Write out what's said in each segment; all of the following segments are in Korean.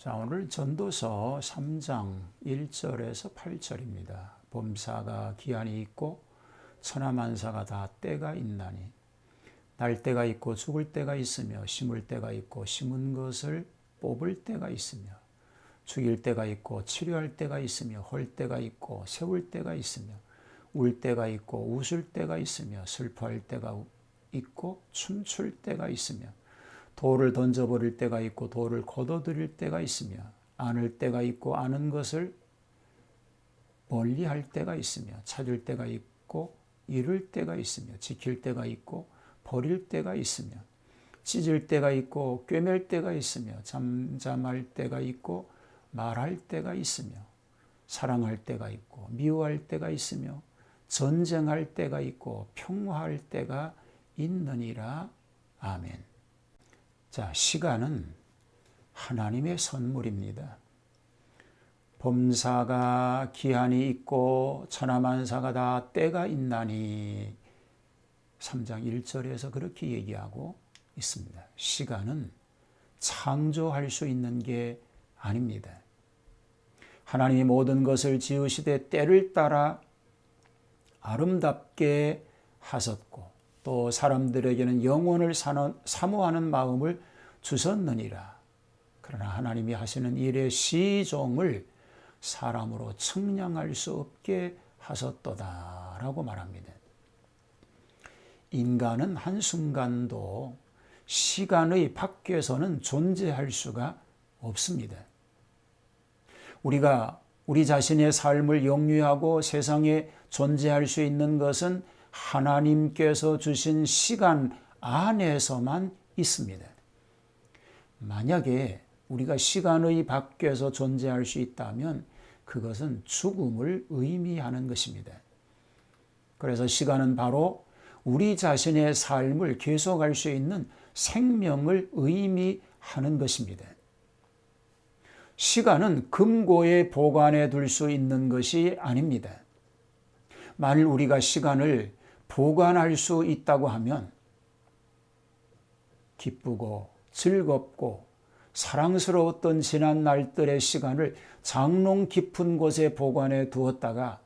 자, 오늘 전도서 3장 1절에서 8절입니다. 범사가 기한이 있고 천하만사가 다 때가 있나니 날 때가 있고 죽을 때가 있으며 심을 때가 있고 심은 것을 뽑을 때가 있으며 죽일 때가 있고 치료할 때가 있으며 헐 때가 있고 세울 때가 있으며 울 때가 있고 웃을 때가 있으며 슬퍼할 때가 있고 춤출 때가 있으며 돌을 던져버릴 때가 있고 돌을 걷어들일 때가 있으며 안을 때가 있고 아는 것을 멀리할 때가 있으며 찾을 때가 있고 잃을 때가 있으며 지킬 때가 있고 버릴 때가 있으며 찢을 때가 있고 꿰맬 때가 있으며 잠잠할 때가 있고 말할 때가 있으며 사랑할 때가 있고 미워할 때가 있으며 전쟁할 때가 있고 평화할 때가 있느니라. 아멘. 자, 시간은 하나님의 선물입니다. 범사가 기한이 있고 천하만사가 다 때가 있나니 3장 1절에서 그렇게 얘기하고 있습니다. 시간은 창조할 수 있는 게 아닙니다. 하나님이 모든 것을 지으시되 때를 따라 아름답게 하셨고 또 사람들에게는 영원을 사모하는 마음을 주셨느니라. 그러나 하나님이 하시는 일의 시종을 사람으로 측량할 수 없게 하셨도다 라고 말합니다. 인간은 한순간도 시간의 밖에서는 존재할 수가 없습니다. 우리가 우리 자신의 삶을 영위하고 세상에 존재할 수 있는 것은 하나님께서 주신 시간 안에서만 있습니다. 만약에 우리가 시간의 밖에서 존재할 수 있다면 그것은 죽음을 의미하는 것입니다. 그래서 시간은 바로 우리 자신의 삶을 계속할 수 있는 생명을 의미하는 것입니다. 시간은 금고에 보관해 둘 수 있는 것이 아닙니다. 만일 우리가 시간을 보관할 수 있다고 하면 기쁘고 즐겁고 사랑스러웠던 지난 날들의 시간을 장롱 깊은 곳에 보관해 두었다가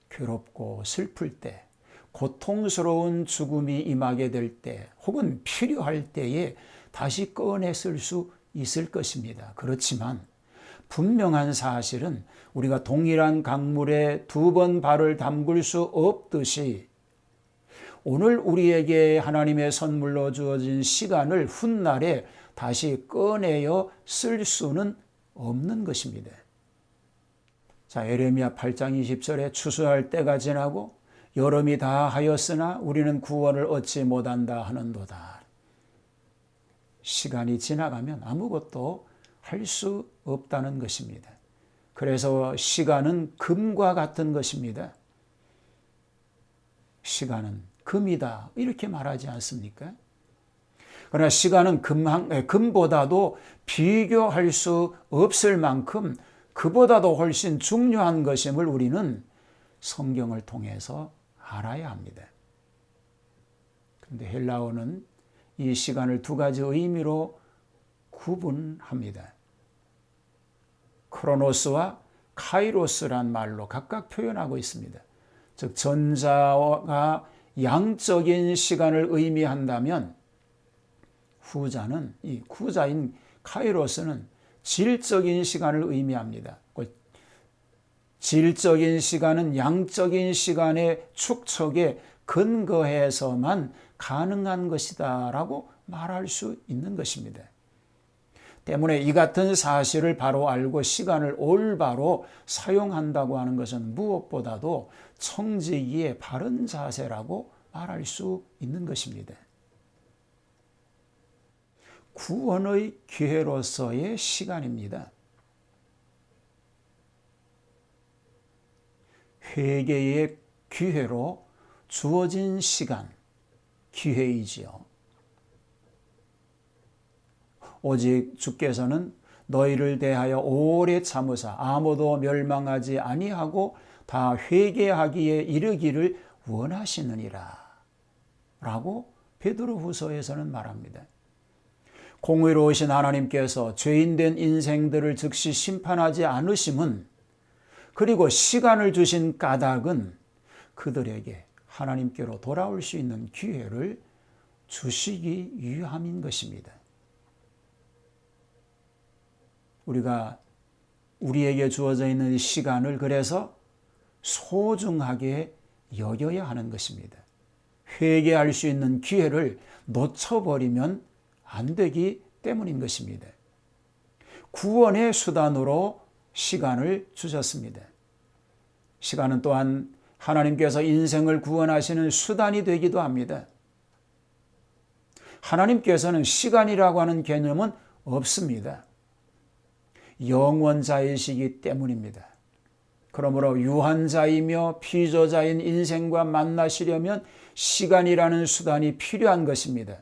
괴롭고 슬플 때, 고통스러운 죽음이 임하게 될 때, 혹은 필요할 때에 다시 꺼내 쓸 수 있을 것입니다. 그렇지만 분명한 사실은 우리가 동일한 강물에 2번 발을 담글 수 없듯이 오늘 우리에게 하나님의 선물로 주어진 시간을 훗날에 다시 꺼내어 쓸 수는 없는 것입니다. 자, 예레미야 8장 20절에 추수할 때가 지나고 여름이 다 하였으나 우리는 구원을 얻지 못한다 하는도다. 시간이 지나가면 아무것도 할 수 없다는 것입니다. 그래서 시간은 금과 같은 것입니다. 시간은 금이다 이렇게 말하지 않습니까? 그러나 시간은 금보다도 비교할 수 없을 만큼 그보다도 훨씬 중요한 것임을 우리는 성경을 통해서 알아야 합니다. 그런데 헬라어는 이 시간을 2가지 의미로 구분합니다. 크로노스와 카이로스란 말로 각각 표현하고 있습니다. 즉 전자가 양적인 시간을 의미한다면 후자는 이 후자인 카이로스는 질적인 시간을 의미합니다. 질적인 시간은 양적인 시간의 축적에 근거해서만 가능한 것이다 라고 말할 수 있는 것입니다. 때문에 이 같은 사실을 바로 알고 시간을 올바로 사용한다고 하는 것은 무엇보다도 청지기의 바른 자세라고 말할 수 있는 것입니다. 구원의 기회로서의 시간입니다. 회개의 기회로 주어진 시간, 기회이지요. 오직 주께서는 너희를 대하여 오래 참으사 아무도 멸망하지 아니하고 다 회개하기에 이르기를 원하시느니라 라고 베드로후서에서는 말합니다. 공의로우신 하나님께서 죄인된 인생들을 즉시 심판하지 않으심은, 그리고 시간을 주신 까닭은 그들에게 하나님께로 돌아올 수 있는 기회를 주시기 위함인 것입니다. 우리가 우리에게 주어져 있는 이 시간을 그래서 소중하게 여겨야 하는 것입니다. 회개할 수 있는 기회를 놓쳐버리면 안 되기 때문인 것입니다. 구원의 수단으로 시간을 주셨습니다. 시간은 또한 하나님께서 인생을 구원하시는 수단이 되기도 합니다. 하나님께서는 시간이라고 하는 개념은 없습니다. 영원자이시기 때문입니다. 그러므로 유한자이며 피조자인 인생과 만나시려면 시간이라는 수단이 필요한 것입니다.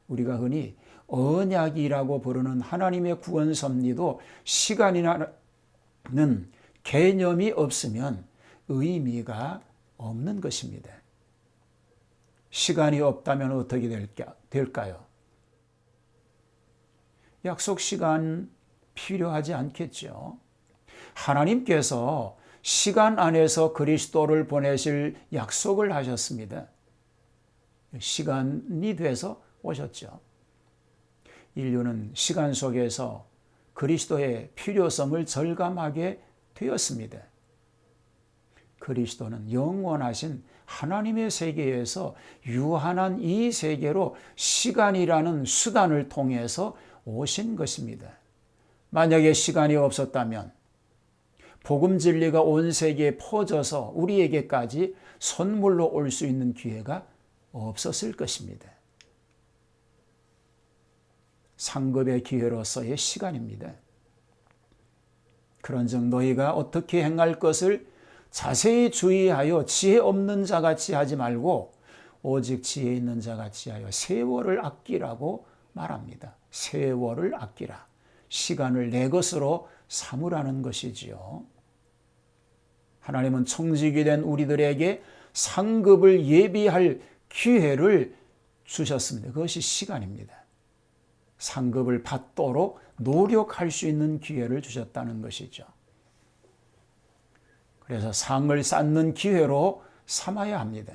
우리가 흔히 언약이라고 부르는 하나님의 구원 섭리도 시간이라는 개념이 없으면 의미가 없는 것입니다. 시간이 없다면 어떻게 될까요? 약속 시간 필요하지 않겠죠. 하나님께서 시간 안에서 그리스도를 보내실 약속을 하셨습니다. 시간이 돼서 오셨죠. 인류는 시간 속에서 그리스도의 필요성을 절감하게 되었습니다. 그리스도는 영원하신 하나님의 세계에서 유한한 이 세계로 시간이라는 수단을 통해서 오신 것입니다. 만약에 시간이 없었다면 복음 진리가 온 세계에 퍼져서 우리에게까지 선물로 올 수 있는 기회가 없었을 것입니다. 상급의 기회로서의 시간입니다. 그런즉 너희가 어떻게 행할 것을 자세히 주의하여 지혜 없는 자같이 하지 말고 오직 지혜 있는 자같이 하여 세월을 아끼라고 말합니다. 세월을 아끼라. 시간을 내 것으로 삼으라는 것이지요. 하나님은 청직이 된 우리들에게 상급을 예비할 기회를 주셨습니다. 그것이 시간입니다. 상급을 받도록 노력할 수 있는 기회를 주셨다는 것이죠. 그래서 상을 쌓는 기회로 삼아야 합니다.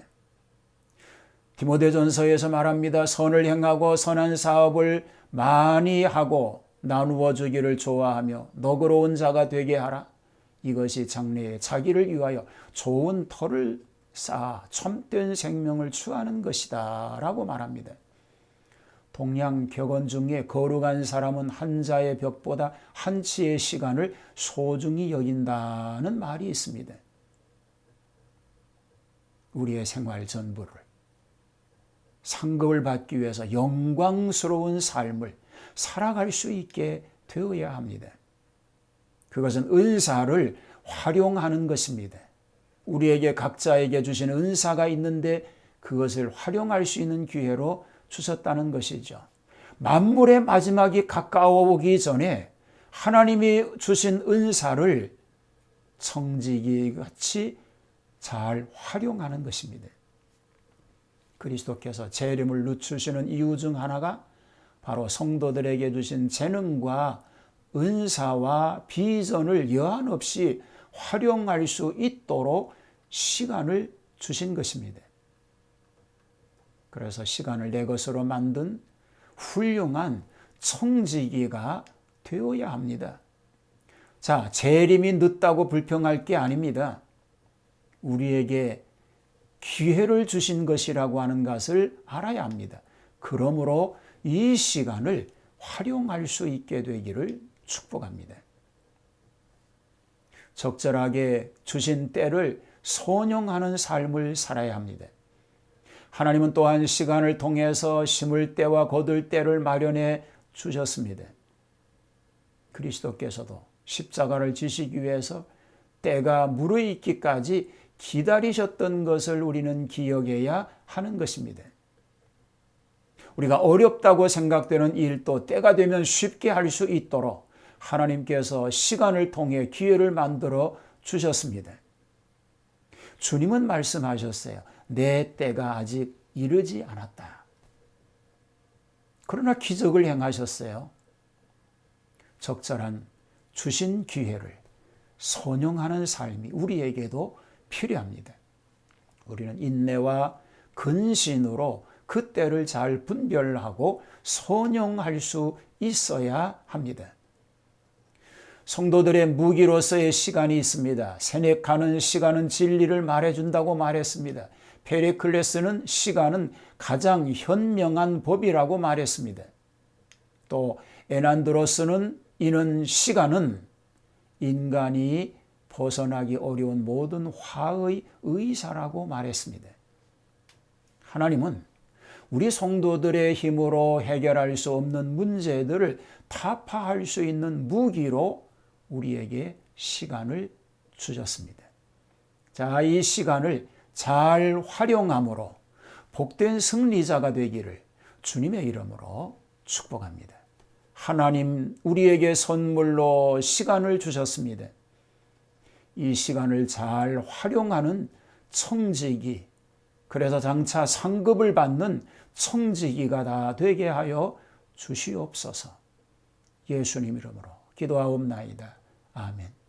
디모데전서에서 말합니다. 선을 행하고 선한 사업을 많이 하고 나누어 주기를 좋아하며 너그러운 자가 되게 하라. 이것이 장래에 자기를 위하여 좋은 터를 쌓아 참된 생명을 추하는 것이다 라고 말합니다. 동양 격언 중에 거룩한 사람은 한 자의 벽보다 한 치의 시간을 소중히 여긴다는 말이 있습니다. 우리의 생활 전부를 상급을 받기 위해서 영광스러운 삶을 살아갈 수 있게 되어야 합니다. 그것은 은사를 활용하는 것입니다. 우리에게 각자에게 주신 은사가 있는데 그것을 활용할 수 있는 기회로 주셨다는 것이죠. 만물의 마지막이 가까워 오기 전에 하나님이 주신 은사를 청지기 같이 잘 활용하는 것입니다. 그리스도께서 재림을 늦추시는 이유 중 하나가 바로 성도들에게 주신 재능과 은사와 비전을 여한 없이 활용할 수 있도록 시간을 주신 것입니다. 그래서 시간을 내 것으로 만든 훌륭한 청지기가 되어야 합니다. 자, 재림이 늦다고 불평할 게 아닙니다. 우리에게 기회를 주신 것이라고 하는 것을 알아야 합니다. 그러므로 이 시간을 활용할 수 있게 되기를 축복합니다. 적절하게 주신 때를 선용하는 삶을 살아야 합니다. 하나님은 또한 시간을 통해서 심을 때와 거둘 때를 마련해 주셨습니다. 그리스도께서도 십자가를 지시기 위해서 때가 무르익기까지 기다리셨던 것을 우리는 기억해야 하는 것입니다. 우리가 어렵다고 생각되는 일도 때가 되면 쉽게 할 수 있도록 하나님께서 시간을 통해 기회를 만들어 주셨습니다. 주님은 말씀하셨어요. 내 때가 아직 이르지 않았다. 그러나 기적을 행하셨어요. 적절한 주신 기회를 선용하는 삶이 우리에게도 필요합니다. 우리는 인내와 근신으로 그 때를 잘 분별하고 선용할 수 있어야 합니다. 성도들의 무기로서의 시간이 있습니다. 세네카는 시간은 진리를 말해준다고 말했습니다. 페리클레스는 시간은 가장 현명한 법이라고 말했습니다. 또 에난드로스는 이는 시간은 인간이 벗어나기 어려운 모든 화의 의사라고 말했습니다. 하나님은 우리 성도들의 힘으로 해결할 수 없는 문제들을 타파할 수 있는 무기로 우리에게 시간을 주셨습니다. 자, 이 시간을 잘 활용함으로 복된 승리자가 되기를 주님의 이름으로 축복합니다. 하나님, 우리에게 선물로 시간을 주셨습니다. 이 시간을 잘 활용하는 청지기, 그래서 장차 상급을 받는 청지기가 다 되게 하여 주시옵소서. 예수님 이름으로 기도하옵나이다. 아멘.